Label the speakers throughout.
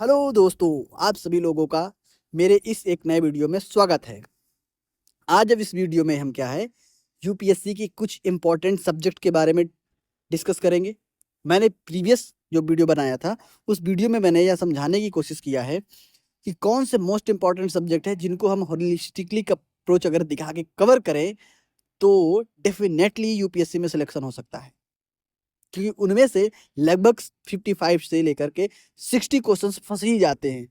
Speaker 1: Hello दोस्तों, आप सभी लोगों का मेरे इस एक नए वीडियो में स्वागत है। आज अब इस वीडियो में हम क्या है यूपीएससी की कुछ इंपॉर्टेंट सब्जेक्ट के बारे में डिस्कस करेंगे। मैंने प्रीवियस जो वीडियो बनाया था उस वीडियो में मैंने यह समझाने की कोशिश किया है कि कौन से मोस्ट इंपॉर्टेंट सब्जेक्ट है जिनको हम होलिस्टिकली अप्रोच अगर दिखा के कवर करें तो डेफिनेटली यूपीएससी में सिलेक्शन हो सकता है, क्योंकि उनमें से लगभग 55 से लेकर के 60 क्वेश्चंस फंस ही जाते हैं।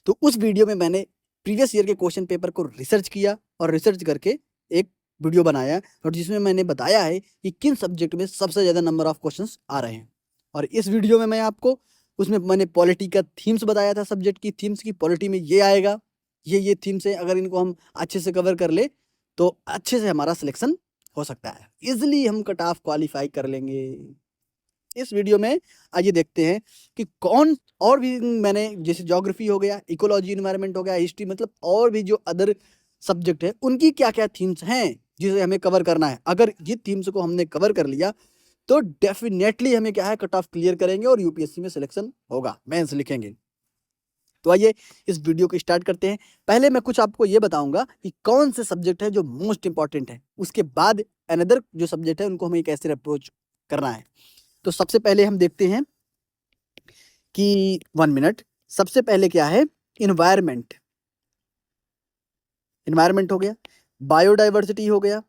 Speaker 1: तो उस वीडियो में मैंने प्रीवियस ईयर के क्वेश्चन पेपर को रिसर्च किया और रिसर्च करके एक वीडियो बनाया और जिसमें मैंने बताया है कि किन सब्जेक्ट में सबसे ज़्यादा नंबर ऑफ क्वेश्चंस आ रहे हैं। और इस वीडियो में मैं आपको उसमें मैंने पॉलिटी का थीम्स बताया था, सब्जेक्ट की थीम्स की पॉलिटी में ये आएगा, ये थीम्स है, अगर इनको हम अच्छे से कवर कर ले तो अच्छे से हमारा सिलेक्शन हो सकता है, इजिली हम कट ऑफ क्वालिफाई कर लेंगे। इस वीडियो में आइए देखते हैं कि कौन और भी मैंने जैसे ज्योग्राफी हो गया, इकोलॉजी इन्वायरमेंट हो गया, हिस्ट्री, मतलब और भी जो अदर सब्जेक्ट है उनकी क्या क्या थीम्स हैं जिसे हमें कवर करना है। अगर ये थीम्स को हमने कवर कर लिया तो डेफिनेटली हमें क्या है कट ऑफ क्लियर करेंगे और यूपीएससी में सिलेक्शन होगा, मेंस लिखेंगे। तो आइए इस वीडियो को स्टार्ट करते हैं। पहले मैं कुछ आपको ये बताऊंगा कि कौन से सब्जेक्ट है जो मोस्ट इंपॉर्टेंट है, उसके बाद अनदर जो सब्जेक्ट है उनको हमें कैसे अप्रोच करना है। तो सबसे पहले हम देखते हैं कि 1 मिनट, सबसे पहले क्या है इन्वायरमेंट। इन्वायरमेंट हो गया, बायोडाइवर्सिटी हो गया,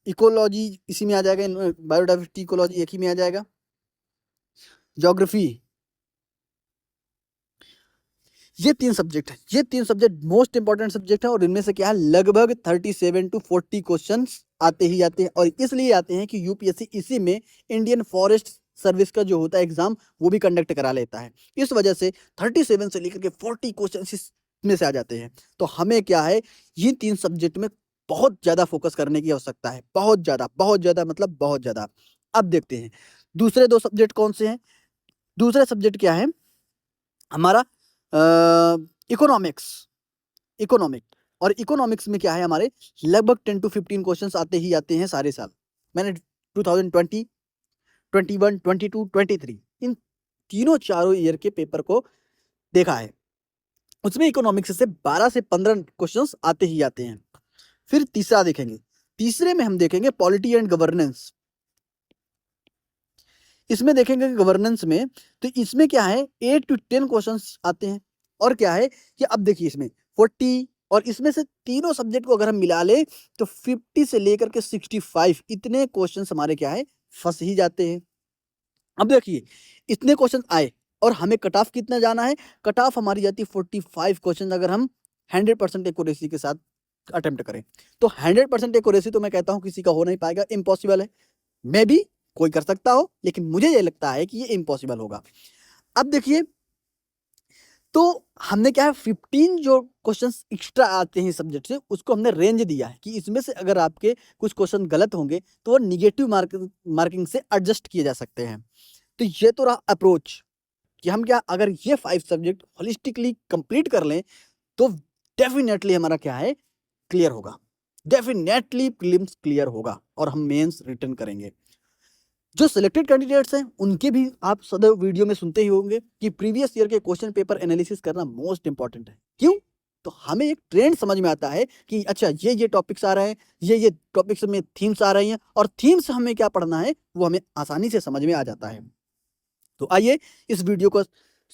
Speaker 1: इकोलॉजी इसी में आ जाएगा, बायोडाइवर्सिटी इकोलॉजी एक ही में आ जाएगा, ज्योग्राफी। ये तीन सब्जेक्ट मोस्ट इंपॉर्टेंट सब्जेक्ट है और इनमें से क्या है लगभग 37 to 40 क्वेश्चन आते ही आते हैं। और इसलिए आते हैं कि यूपीएससी इसी में इंडियन फॉरेस्ट सर्विस का जो होता है एग्जाम वो भी कंडक्ट करा लेता है। इस वजह से 37 से लेकर के 40 क्वेश्चन इसमें से आ जाते हैं। तो हमें क्या है ये तीन सब्जेक्ट में बहुत ज्यादा फोकस करने की आवश्यकता है, बहुत ज्यादा मतलब बहुत ज्यादा। अब देखते हैं दूसरे दो सब्जेक्ट कौन से हैं। दूसरा सब्जेक्ट क्या है हमारा इकोनॉमिक्स। इकोनॉमिक और इकोनॉमिक्स में क्या है हमारे लगभग 10 to 15 क्वेश्चंस आते ही आते हैं सारे साल। मैंने 2020, 21, 22, 23 इन तीनों चारों ईयर के पेपर को देखा है, उसमें इकोनॉमिक्स से 12 से 15 क्वेश्चंस आते ही आते हैं। फिर तीसरा देखेंगे, तीसरे में हम देखेंगे पॉलिटी एंड गवर्नेंस। इसमें देखेंगे गवर्नेंस में, तो इसमें क्या है 8 to 10 क्वेश्चंस आते हैं। और क्या है कि अब देखिए इसमें 40 और इसमें से तीनों सब्जेक्ट को अगर हम मिला ले तो 50 से लेकर के 65 इतने क्वेश्चंस हमारे क्या है फंस ही जाते हैं। अब देखिए इतने क्वेश्चन आए और हमें कट ऑफ कितना जाना है, कट ऑफ हमारी जाती है 45 क्वेश्चन अगर हम 100% एक्यूरेसी के साथ अटेम्प्ट करें। तो 100% एक्यूरेसी तो मैं कहता हूं किसी का हो नहीं पाएगा, इम्पॉसिबल है। मे बी कोई कर सकता हो लेकिन मुझे ये लगता है कि ये इम्पॉसिबल होगा। अब देखिए तो हमने क्या है 15 जो क्वेश्चंस एक्स्ट्रा आते हैं सब्जेक्ट से उसको हमने रेंज दिया है कि इसमें से अगर आपके कुछ क्वेश्चन गलत होंगे तो वो निगेटिव मार्किंग से एडजस्ट किए जा सकते हैं। तो ये तो रहा अप्रोच कि हम क्या अगर ये 5 सब्जेक्ट होलिस्टिकली कंप्लीट कर लें तो डेफिनेटली हमारा क्या है क्लियर होगा, डेफिनेटली प्रीलिम्स क्लियर होगा और हम मेंस रिटर्न करेंगे। जो सिलेक्टेड कैंडिडेट्स हैं उनके भी आप सदैव वीडियो में सुनते ही होंगे कि प्रीवियस ईयर के क्वेश्चन पेपर एनालिसिस करना मोस्ट इंपॉर्टेंट है। क्यों? तो हमें एक ट्रेंड समझ में आता है कि अच्छा ये टॉपिक्स आ रहे हैं, ये टॉपिक्स में थीम्स आ रही हैं और थीम्स हमें क्या पढ़ना है वो हमें आसानी से समझ में आ जाता है। तो आइए इस वीडियो को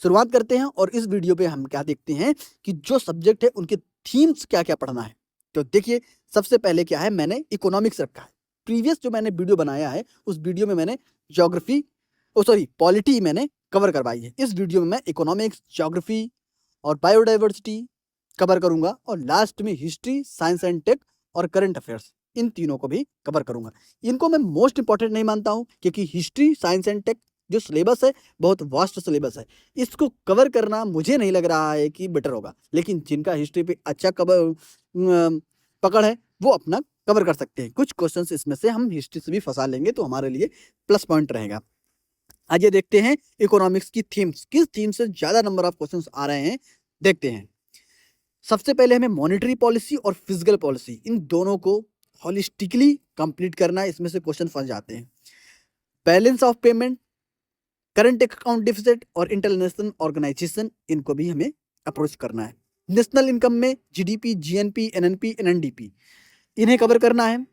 Speaker 1: शुरुआत करते हैं और इस वीडियो पे हम क्या देखते हैं कि जो सब्जेक्ट है उनके थीम्स क्या क्या पढ़ना है। तो देखिए सबसे पहले क्या है मैंने इकोनॉमिक्स रखा है। प्रीवियस जो मैंने वीडियो बनाया है उस वीडियो में मैंने ज्योग्राफी पॉलिटी मैंने कवर करवाई है। इस वीडियो में मैं इकोनॉमिक्स, ज्योग्राफी और बायोडाइवर्सिटी कवर करूंगा और लास्ट में हिस्ट्री, साइंस एंड टेक और करंट अफेयर्स इन तीनों को भी कवर करूंगा। इनको मैं मोस्ट इंपॉर्टेंट नहीं मानता हूं क्योंकि हिस्ट्री, साइंस एंड टेक जो सिलेबस है बहुत वास्ट सिलेबस है, इसको कवर करना मुझे नहीं लग रहा है कि बेटर होगा। लेकिन जिनका हिस्ट्री पे अच्छा पकड़ है वो अपना कवर कर सकते हैं। कुछ क्वेश्चंस इसमें से हम हिस्ट्री से भी फंसा लेंगे तो हमारे लिए प्लस पॉइंट रहेगा। आइए देखते हैं इकोनॉमिक्स की थीम्स, किस थीम से ज्यादा नंबर ऑफ क्वेश्चंस आ रहे हैं देखते हैं। सबसे पहले हमें मॉनेटरी पॉलिसी और फिजिकल पॉलिसी इन दोनों को होलिस्टिकली कंप्लीट करना है, इसमें से क्वेश्चन फंस जाते हैं। Balance of payment, current account deficit और इंटरनेशनल ऑर्गेनाइजेशन, इनको भी हमें अप्रोच करना है। नेशनल इनकम में जीडीपी, जीएनपी, एनएनपी, एनएनडीपी, इन्हें कवर करना है।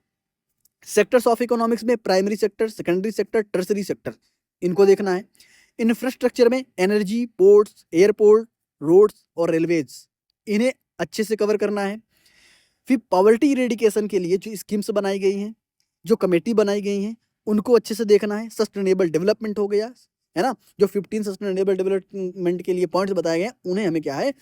Speaker 1: सेक्टर्स ऑफ इकोनॉमिक्स में primary sector, secondary sector, tertiary sector, इनको देखना है। इंफ्रास्ट्रक्चर में एनर्जी, पोर्ट्स, एयरपोर्ट, रोड्स और रेलवेज, इन्हें अच्छे से कवर करना है। फिर पॉवर्टी इरेडिकेशन के लिए जो स्कीम्स बनाई गई हैं, जो कमेटी बनाई गई हैं, उनको अच्छे से देखना है। सस्टेनेबल डेवलपमेंट हो गया, है ना, जो 15 सस्टेनेबल डेवलपमेंट के लिए पॉइंट्स बताए गए हैं, उन्हें हमें क्या है,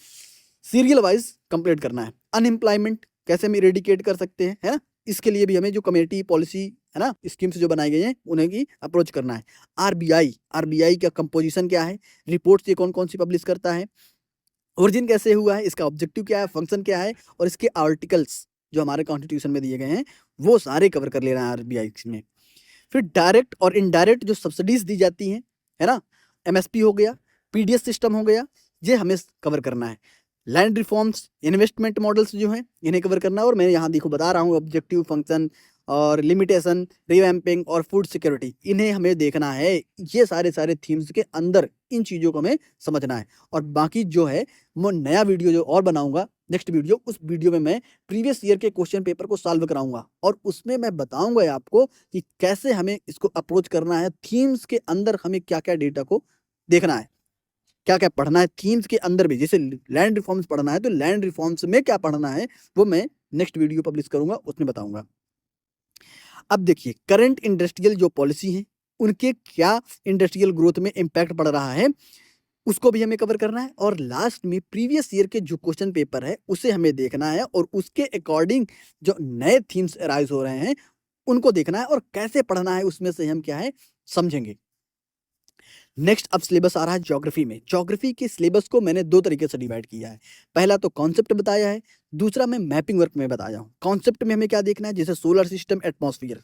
Speaker 1: सीरियल वाइज कंप्लीट करना है। अनएम्प्लॉयमेंट कैसे हम इरेडिकेट कर सकते हैं, है ना, इसके लिए भी हमें जो कमेटी, पॉलिसी, है ना, स्कीम्स जो बनाई गई हैं, उन्हें की अप्रोच करना है। आरबीआई का कंपोजिशन क्या है, रिपोर्ट्स ये कौन कौन सी पब्लिश करता है, ओरिजिन कैसे हुआ है, इसका ऑब्जेक्टिव क्या है, फंक्शन क्या है, और इसके आर्टिकल्स जो हमारे कॉन्स्टिट्यूशन में दिए गए हैं, वो सारे कवर कर लेना है आरबीआई में। फिर डायरेक्ट और इनडायरेक्ट जो सब्सिडीज दी जाती हैं, है ना, एमएसपी हो गया, पीडीएस सिस्टम हो गया, ये हमें कवर करना है। लैंड रिफॉर्म्स, इन्वेस्टमेंट मॉडल्स जो हैं, इन्हें कवर करना है। और मैं यहाँ देखो बता रहा हूँ, ऑब्जेक्टिव, फंक्शन और लिमिटेशन, रिवैम्पिंग और फूड सिक्योरिटी, इन्हें हमें देखना है। ये सारे थीम्स के अंदर इन चीज़ों को हमें समझना है। और बाकी जो है, मैं नया वीडियो जो और बनाऊंगा, नेक्स्ट वीडियो, उस वीडियो में मैं प्रीवियस ईयर के क्वेश्चन पेपर को सॉल्व कराऊंगा, और उसमें मैं बताऊंगा आपको कि कैसे हमें इसको अप्रोच करना है। थीम्स के अंदर हमें क्या क्या डेटा को देखना है, क्या क्या पढ़ना है थीम्स के अंदर भी। जैसे लैंड रिफॉर्म्स पढ़ना है, तो लैंड रिफॉर्म्स में क्या पढ़ना है, वो मैं नेक्स्ट वीडियो पब्लिश करूंगा, उसमें बताऊंगा। अब देखिए, करंट इंडस्ट्रियल जो पॉलिसी है, उनके क्या इंडस्ट्रियल ग्रोथ में इम्पैक्ट पड़ रहा है, उसको भी हमें कवर करना है। और लास्ट में प्रीवियस ईयर के जो क्वेश्चन पेपर है, उसे हमें देखना है, और उसके अकॉर्डिंग जो नए थीम्स अराइज हो रहे हैं, उनको देखना है, और कैसे पढ़ना है, उसमें से हम क्या है, समझेंगे। नेक्स्ट अब सिलेबस आ रहा है ज्योग्राफी में। ज्योग्राफी के सिलेबस को मैंने दो तरीके से डिवाइड किया है। पहला तो कॉन्सेप्ट बताया है, दूसरा मैं मैपिंग वर्क में बताया हूँ। कॉन्सेप्ट में हमें क्या देखना है, जैसे सोलर सिस्टम, एटमॉस्फेयर,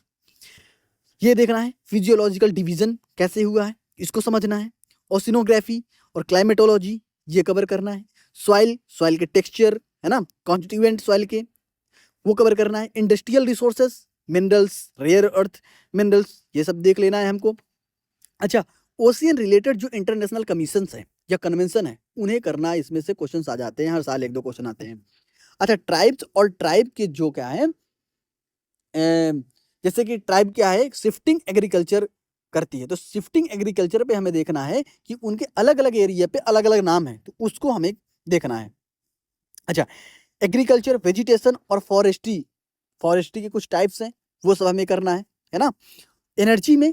Speaker 1: ये देखना है। फिजियोलॉजिकल डिवीजन कैसे हुआ है, इसको समझना है। ओशिनोग्राफी और क्लाइमेटोलॉजी, ये कवर करना है। सॉइल के टेक्सचर, है ना, कॉन्स्टिट्यूएंट सॉइल के, वो कवर करना है। Industrial resources, minerals, rare earth minerals, ये सब देख लेना है हमको। अच्छा, ओशियन रिलेटेड जो इंटरनेशनल कमीशंस हैं या कन्वेंशन है, उन्हें करना, इसमें से क्वेश्चंस आ जाते हैं, हर साल एक दो क्वेश्चन आते हैं। अच्छा, ट्राइब्स और ट्राइब के जो क्या है, जैसे कि ट्राइब क्या है, शिफ्टिंग एग्रीकल्चर करती है, तो शिफ्टिंग एग्रीकल्चर पे हमें देखना है कि उनके अलग अलग एरिया पे अलग अलग नाम है, तो उसको हमें देखना है। अच्छा, एग्रीकल्चर, वेजिटेशन और फॉरेस्ट्री के कुछ टाइप्स हैं, वो सब हमें करना है ना। एनर्जी में,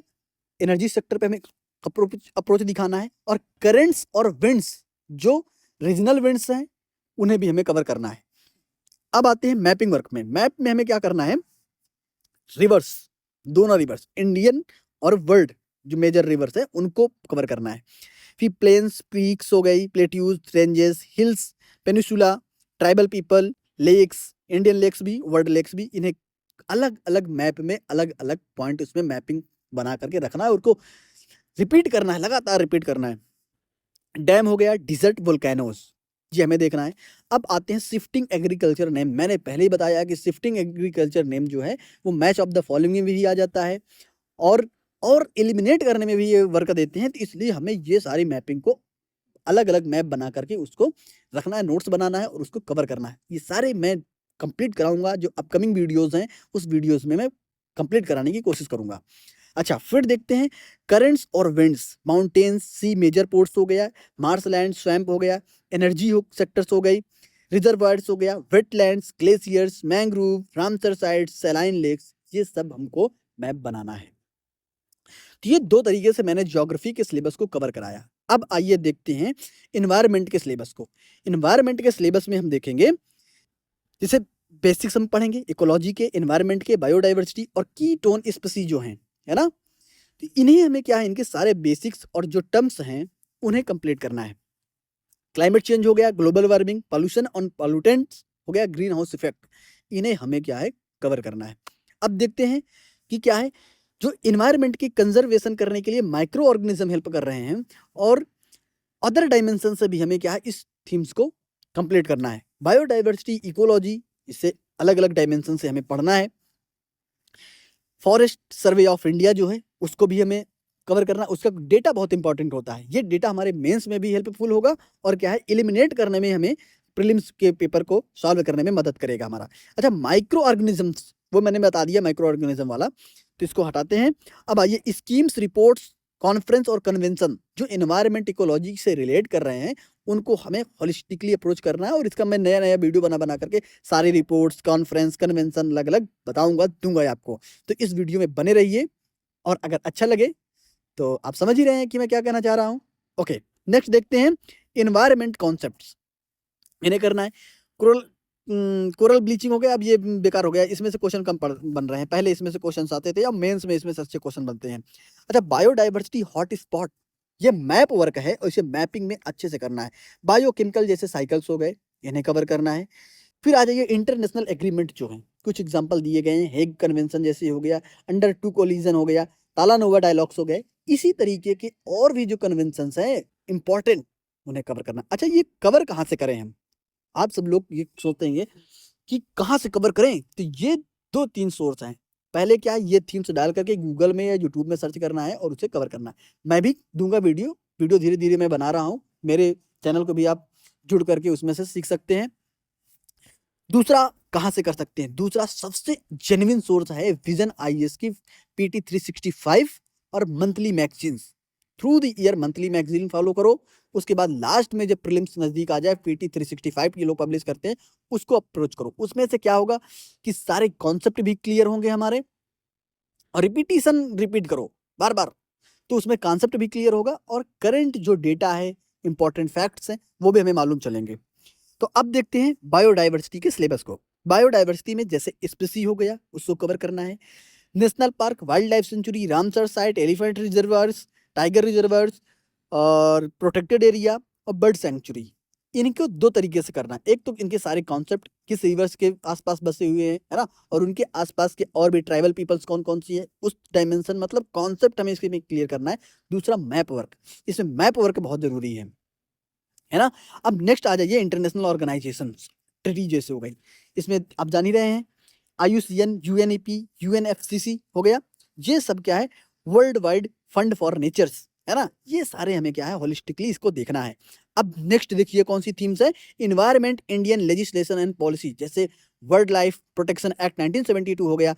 Speaker 1: एनर्जी सेक्टर पे हमें अप्रोच दिखाना है। और करेंट्स और विंड्स, जो रीजनल विंड्स हैं, उन्हें भी हमें कवर करना है। अब आते हैं मैपिंग वर्क में। मैप में हमें क्या करना है, रिवर्स, दोनों रिवर्स, इंडियन और वर्ल्ड जो मेजर रिवर्स है, उनको कवर करना है। फिर प्लेन्स, पीक्स हो गई, plateaus, ranges, hills, peninsula, tribal people, lakes, Indian lakes भी, वर्ल्ड लेक्स भी, इन्हें अलग अलग मैप में अलग अलग पॉइंट उसमें मैपिंग बना करके रखना है, उनको रिपीट करना है, लगातार रिपीट करना है। डैम हो गया, डिजर्ट, वोल्केनोज, जी हमें देखना है। अब आते हैं शिफ्टिंग एग्रीकल्चर नेम। मैंने पहले ही बताया कि शिफ्टिंग एग्रीकल्चर नेम जो है, वो मैच ऑफ द फॉलोइंग में भी आ जाता है, और एलिमिनेट करने में भी ये वर्क देते हैं। तो इसलिए हमें ये सारी मैपिंग को अलग अलग मैप बना करके उसको रखना है, नोट्स बनाना है, और उसको कवर करना है। ये सारे मैं कंप्लीट कराऊंगा, जो अपकमिंग वीडियोस हैं, उस वीडियोस में मैं कंप्लीट कराने की कोशिश करूंगा। अच्छा, फिर देखते हैं करंट्स और winds, mountains, sea major ports हो गया, मार्शलैंड, स्वैम्प हो गया, एनर्जी सेक्टर्स हो गई, रिजर्वायर्स हो गया, wetlands, glaciers, mangrove, Ramsar sites, saline lakes, ये सब हमको मैप बनाना है। तो ये दो तरीके से मैंने ज्योग्राफी के सिलेबस को कवर कराया। अब आइए देखते हैं इन्वायरमेंट के सिलेबस को। इन्वायरमेंट के सिलेबस में हम देखेंगे, जैसे बेसिक्स हम पढ़ेंगे इकोलॉजी के, इन्वायरमेंट के, बायोडाइवर्सिटी और कीटोन स्पीसीज जो हैं, है ना, तो इन्हें हमें क्या है, इनके सारे बेसिक्स और जो टर्म्स हैं, उन्हें कंप्लीट करना है। क्लाइमेट चेंज हो गया, global warming, pollution on pollutants हो गया, ग्रीन हाउस इफेक्ट, इन्हें हमें क्या है, कवर करना है। अब देखते हैं कि क्या है, जो इन्वायरमेंट की कंजर्वेशन करने के लिए माइक्रो ऑर्गेनिज्म हेल्प कर रहे हैं, और अदर डायमेंशन से भी हमें क्या है, इस थीम्स को कंप्लीट करना है। बायोडाइवर्सिटी, इकोलॉजी, इससे अलग अलग डायमेंशन से हमें पढ़ना है। फॉरेस्ट सर्वे ऑफ इंडिया जो है, उसको भी हमें कवर करना, उसका डेटा बहुत इंपॉर्टेंट होता है। ये डेटा हमारे मेंस में भी हेल्पफुल होगा और क्या है, एलिमिनेट करने में, हमें प्रीलिम्स के पेपर को सॉल्व करने में मदद करेगा हमारा। अच्छा, माइक्रो ऑर्गेनिजम्स, वो मैंने बता दिया माइक्रो ऑर्गेनिज्म वाला, तो इसको हटाते हैं। अब आइए स्कीम्स, रिपोर्ट्स, कॉन्फ्रेंस और कन्वेंशन जो एनवायरमेंट इकोलॉजी से रिलेट कर रहे हैं, उनको हमें होलिस्टिकली अप्रोच करना है। और इसका मैं नया नया वीडियो बना करके सारी रिपोर्ट्स, कॉन्फ्रेंस, कन्वेंशन अलग अलग बताऊंगा, दूंगा आपको। तो इस वीडियो में बने रहिए, और अगर अच्छा लगे तो आप समझ ही रहे हैं कि मैं क्या कहना चाह रहा हूँ। ओके, नेक्स्ट देखते हैं एनवायरमेंट कॉन्सेप्ट्स। इन्हें करना है। कोरल कोरल ब्लीचिंग हो गया, अब ये बेकार हो गया, इसमें से क्वेश्चन कम बन रहे हैं। पहले इसमें से क्वेश्चन आते थे, अब मेंस में इसमें से अच्छे क्वेश्चन बनते हैं। अच्छा, बायोडाइवर्सिटी हॉट स्पॉट, ये मैप वर्क है और इसे मैपिंग में अच्छे से करना है। बायोकेमिकल जैसे साइकिल्स हो गए, इन्हें कवर करना है। फिर आ जाइए इंटरनेशनल एग्रीमेंट जो है, कुछ एग्जांपल दिए गए हैं, हेग कन्वेंशन जैसे हो गया, अंडर टू कोलिजन हो गया, तालानोवा डायलॉग्स हो गए। इसी तरीके के और भी जो कन्वेंशंस हैं इंपॉर्टेंट, उन्हें कवर करना। अच्छा, ये कवर कहाँ से करें हम? आप सब लोग ये सोचते हैं कि कहाँ से कवर करें, तो ये 2-3 सोर्स हैं। पहले क्या है, ये थीम्स डाल करके गूगल में या यूट्यूब में सर्च करना है और उसे कवर करना है। मैं भी दूंगा वीडियो धीरे धीरे मैं बना रहा हूँ, मेरे चैनल को भी आप जुड़ करके उसमें से सीख सकते हैं। दूसरा कहाँ से कर सकते हैं, दूसरा सबसे जेन्युइन सोर्स है विजन आईएएस की पीटी 365 और monthly magazines. Through the year monthly magazine follow करो, उसके बाद लास्ट में जब प्रीलिम्स नजदीक आ जाए, पीटी 365 ये लोग पब्लिश करते हैं, उसको अप्रोच करो। उसमें से क्या होगा कि सारे कॉन्सेप्ट भी क्लियर होंगे हमारे, और रिपीटिशन रिपीट करो बार बार, तो उसमें कॉन्सेप्ट भी क्लियर होगा और करंट जो डेटा है, इंपॉर्टेंट फैक्ट्स हैं, वो भी हमें मालूम चलेंगे। तो अब देखते हैं बायोडाइवर्सिटी के सिलेबस को। बायोडाइवर्सिटी में जैसे स्पीसी हो गया, उसको कवर करना है। National park, wild life sanctuary, Ramsar site, elephant reservoirs, tiger reservoirs और प्रोटेक्टेड एरिया और बर्ड सेंचुरी, इनको 2 तरीके से करना है। एक तो इनके सारे कॉन्सेप्ट किस रिवर्स के आसपास बसे हुए हैं, है ना, और उनके आसपास के और भी ट्राइबल पीपल्स कौन कौन सी है, उस डायमेंशन मतलब कॉन्सेप्ट हमें इसमें क्लियर करना है। दूसरा मैप वर्क, इसमें मैप वर्क बहुत जरूरी है ना। अब नेक्स्ट आ जाइए इंटरनेशनल ऑर्गेनाइजेशन, ट्रीटी जैसे हो गई, इसमें आप जान ही रहे हैं, IUCN, UNEP, UNFCCC हो गया। ये सब क्या है, world wide fund for natures, है ना। ये सारे हमें क्या है, होलिस्टिकली इसको देखना है। अब नेक्स्ट देखिए कौन सी थीम्स है, environment, Indian legislation and policy, जैसे वर्ल्ड लाइफ प्रोटेक्शन एक्ट 1972 हो गया,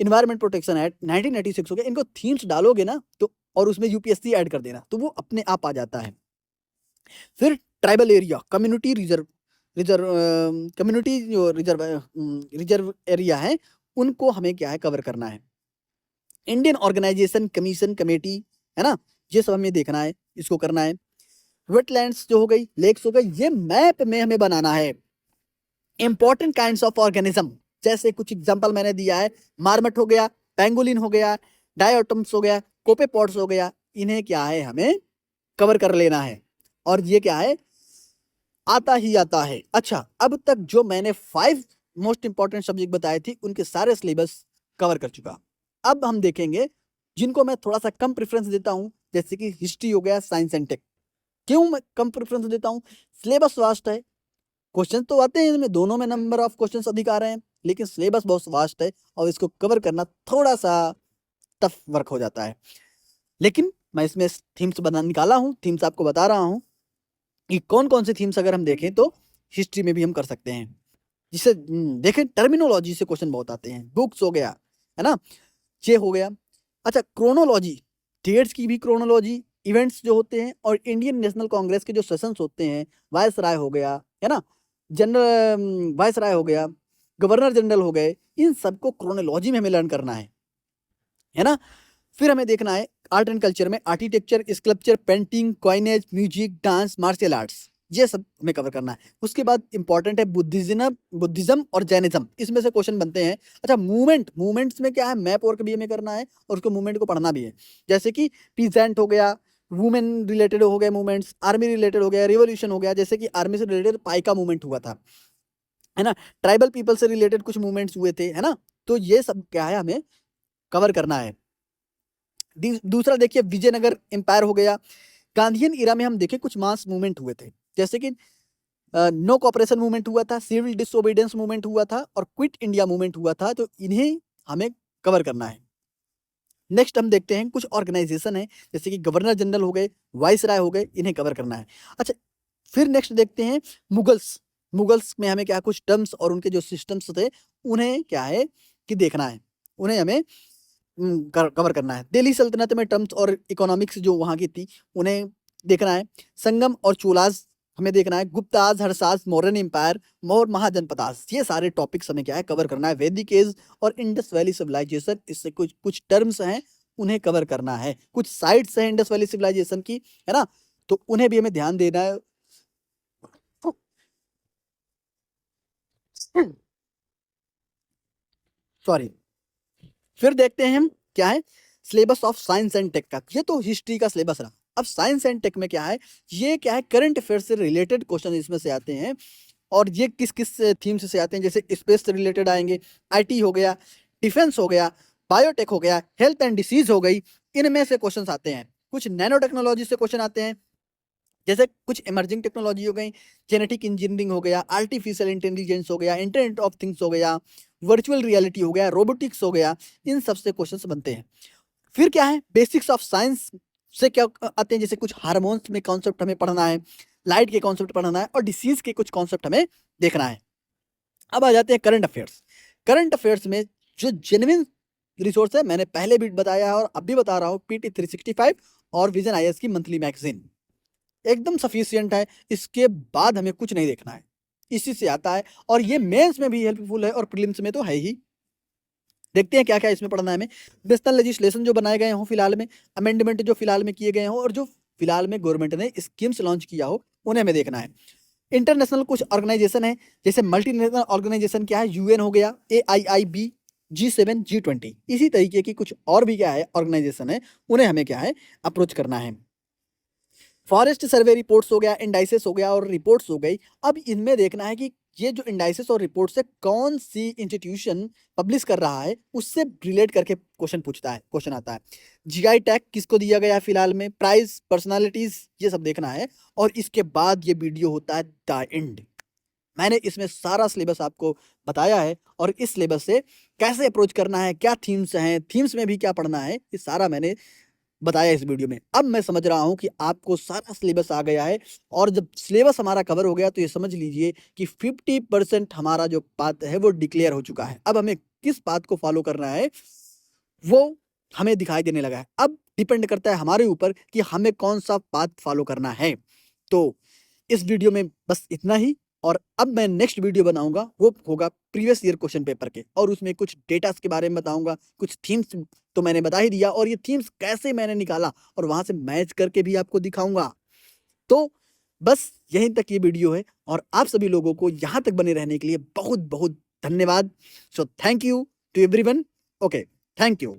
Speaker 1: इन्वायरमेंट प्रोटेक्शन एक्ट 1996 हो गया। इनको थीम्स डालोगे ना तो, और उसमें यूपीएससी ऐड कर देना, तो वो अपने आप आ जाता है। फिर tribal area, community reserve, community जो रिजर्व एरिया है, उनको हमें क्या है, कवर करना है। इंडियन ऑर्गेनाइजेशन कमीशन कमेटी, है ना, ये सब हमें देखना है, इसको करना है। वेटलैंड्स जो हो गई, लेक्स हो गई, ये मैप में हमें बनाना है। इंपॉर्टेंट काइंड्स ऑफ ऑर्गेनिज्म, जैसे कुछ एग्जांपल मैंने दिया है, मार्मट हो गया, पेंगोलिन हो गया, डायोटम्स हो गया, कोपेपॉड्स हो गया, इन्हें क्या है, हमें कवर कर लेना है। और ये क्या है, आता ही आता है। अच्छा, अब तक जो मैंने 5 मोस्ट इंपॉर्टेंट सब्जेक्ट बताए थे, उनके सारे सिलेबस कवर कर चुका। अब हम देखेंगे जिनको मैं थोड़ा सा कम प्रेफरेंस देता हूं, जैसे कि हिस्ट्री हो गया, साइंस एंड टेक। क्यों मैं कम प्रेफरेंस देता हूं, सिलेबस वास्ट है, क्वेश्चन तो आते हैं इनमें, दोनों में नंबर ऑफ क्वेश्चन अधिक आ रहे हैं, लेकिन सिलेबस बहुत वास्ट है और इसको कवर करना थोड़ा सा टफ वर्क हो जाता है। लेकिन मैं इसमें थीम्स बना निकाला हूं, थीम्स आपको बता रहा हूं कि कौन कौन से थीम्स अगर हम देखें तो हिस्ट्री में भी हम कर सकते हैं। जिसे देखें, टर्मिनोलॉजी से क्वेश्चन बहुत आते हैं, बुक्स हो गया, है ना, ये हो गया। अच्छा, क्रोनोलॉजी, डेट्स की भी क्रोनोलॉजी, इवेंट्स जो होते हैं, और इंडियन नेशनल कांग्रेस के जो सेशंस होते हैं, वाइस राय हो गया, है ना, जनरल वाइस राय हो गया, गवर्नर जनरल हो गए, इन सबको क्रोनोलॉजी में हमें लर्न करना है ना। फिर हमें देखना है आर्ट एंड कल्चर में, architecture, sculpture, painting, coinage, music, dance, martial arts, ये सब हमें कवर करना है। उसके बाद इंपॉर्टेंट है बुद्धिज्म और जैनिज्म, इसमें से क्वेश्चन बनते हैं। अच्छा, मूवमेंट्स में क्या है, मैप वर्क भी हमें करना है और उसको मूवमेंट को पढ़ना भी है, जैसे कि पीजेंट हो गया, वुमेन रिलेटेड हो गए मूवमेंट्स, आर्मी रिलेटेड हो गया, रिवोल्यूशन हो गया, जैसे कि आर्मी से रिलेटेड पाइका मूवमेंट हुआ था, है ना, ट्राइबल पीपल से रिलेटेड कुछ मूवमेंट्स हुए थे, है ना। तो ये सब क्या है, हमें कवर करना है। दूसरा देखिए, विजयनगर एम्पायर हो गया, गांधीयन इरा में हम देखें कुछ मास मूवमेंट हुए थे, जैसे कि नो कॉपरेशन मूवमेंट हुआ था, सिविल डिसोबीडियंस मूवमेंट हुआ था और क्विट इंडिया मूवमेंट हुआ था, तो इन्हें हमें कवर करना है। नेक्स्ट हम देखते हैं कुछ ऑर्गेनाइजेशन है, जैसे कि गवर्नर जनरल हो गए, वाइस राय हो गए, इन्हें कवर करना है। अच्छा, फिर नेक्स्ट देखते हैं मुगल्स। मुगल्स में हमें क्या कुछ टर्म्स और उनके जो सिस्टम्स थे उन्हें क्या है कि देखना है, उन्हें हमें कवर करना है। दिल्ली सल्तनत में टर्म्स और इकोनॉमिक्स जो वहाँ की थी उन्हें देखना है। संगम और चोलास हमें देखना है। गुप्ताज, हर्षास, मौर्यन एम्पायर, मौर्य महाजनपदास, ये सारे टॉपिक्स हमें क्या है कवर करना है। वैदिक एज और इंडस वैली सिविलाइजेशन, इससे कुछ कुछ टर्म्स हैं उन्हें कवर करना है। कुछ साइट्स हैं इंडस वैली सिविलाइजेशन की, है ना, तो उन्हें भी हमें ध्यान देना है। सॉरी। फिर देखते हैं हम क्या है syllabus of science and tech का। ये तो हिस्ट्री का सिलेबस रहा। अब साइंस एंड टेक में क्या है, ये क्या है करंट अफेयर से रिलेटेड क्वेश्चन इसमें से आते हैं। और ये किस किस थीम से आते हैं, जैसे स्पेस से रिलेटेड आएंगे, आईटी हो गया, डिफेंस हो गया, बायोटेक हो गया, हेल्थ एंड डिसीज हो गई, इनमें से क्वेश्चन आते हैं। कुछ नैनो टेक्नोलॉजी से क्वेश्चन आते हैं, जैसे कुछ इमर्जिंग टेक्नोलॉजी हो गई, जेनेटिक इंजीनियरिंग हो गया, आर्टिफिशियल इंटेलिजेंस हो गया, इंटरनेट ऑफ थिंग्स हो गया, वर्चुअल रियलिटी हो गया, रोबोटिक्स हो गया, इन सब से क्वेश्चंस बनते हैं। फिर क्या है बेसिक्स ऑफ साइंस से क्या आते हैं, जैसे कुछ हार्मोन्स में कॉन्सेप्ट हमें पढ़ना है, लाइट के कॉन्सेप्ट पढ़ना है, और डिसीज के कुछ कॉन्सेप्ट हमें देखना है। अब आ जाते हैं करंट अफेयर्स। करंट अफेयर्स में जो जेन्युइन रिसोर्स है, मैंने पहले भी बताया है और अब भी बता रहा हूँ, पीटी 365 और विजन आईएएस की मंथली मैगजीन एकदम सफिशियंट है। इसके बाद हमें कुछ नहीं देखना है, इसी से आता है। और ये मेंस में भी हेल्पफुल है और प्रीलिम्स में तो है ही। देखते हैं क्या क्या इसमें पढ़ना है हमें। नेशनल लेजिस्लेशन जो बनाए गए हों फिलहाल में, अमेंडमेंट जो फिलहाल में किए गए हों, और जो फिलहाल में गवर्नमेंट ने स्कीम्स लॉन्च किया हो, उन्हें हमें देखना है। इंटरनेशनल कुछ ऑर्गेनाइजेशन है, जैसे मल्टीनेशनल ऑर्गेनाइजेशन क्या है, यूएन हो गया, AIIB, G7, G20, इसी तरीके की कुछ और भी क्या है ऑर्गेनाइजेशन है, उन्हें हमें क्या है अप्रोच करना है। फॉरेस्ट सर्वे रिपोर्ट्स हो गया, इंडाइसेस हो गया और रिपोर्ट्स हो गई। अब इनमें देखना है कि ये जो इंडाइसेस और रिपोर्ट्स है कौन सी इंस्टीट्यूशन पब्लिश कर रहा है, उससे रिलेट करके क्वेश्चन पूछता है, क्वेश्चन आता है। जीआई टैग किसको दिया गया है फिलहाल में, प्राइस, पर्सनालिटीज, ये सब देखना है। और इसके बाद ये वीडियो होता है द एंड। मैंने इसमें सारा सिलेबस आपको बताया है और इस सिलेबस से कैसे अप्रोच करना है, क्या थीम्स हैं, थीम्स में भी क्या पढ़ना है, ये सारा मैंने बताया इस वीडियो में। अब मैं समझ रहा हूं कि आपको सारा सिलेबस आ गया है। और जब सिलेबस हमारा कवर हो गया तो ये समझ लीजिए कि 50% हमारा जो पाथ है वो डिक्लेयर हो चुका है। अब हमें किस पाथ को फॉलो करना है वो हमें दिखाई देने लगा है। अब डिपेंड करता है हमारे ऊपर कि हमें कौन सा पाथ फॉलो करना है। तो इस वीडियो में बस इतना ही। और अब मैं नेक्स्ट वीडियो बनाऊंगा, वो होगा प्रीवियस ईयर क्वेश्चन पेपर के, और उसमें कुछ डेटास के बारे में बताऊंगा, कुछ थीम्स तो मैंने बता ही दिया, और ये थीम्स कैसे मैंने निकाला और वहां से मैच करके भी आपको दिखाऊंगा। तो बस यहीं तक ये वीडियो है, और आप सभी लोगों को यहां तक बने रहने के लिए बहुत बहुत धन्यवाद। So thank you to everyone. Okay, thank you.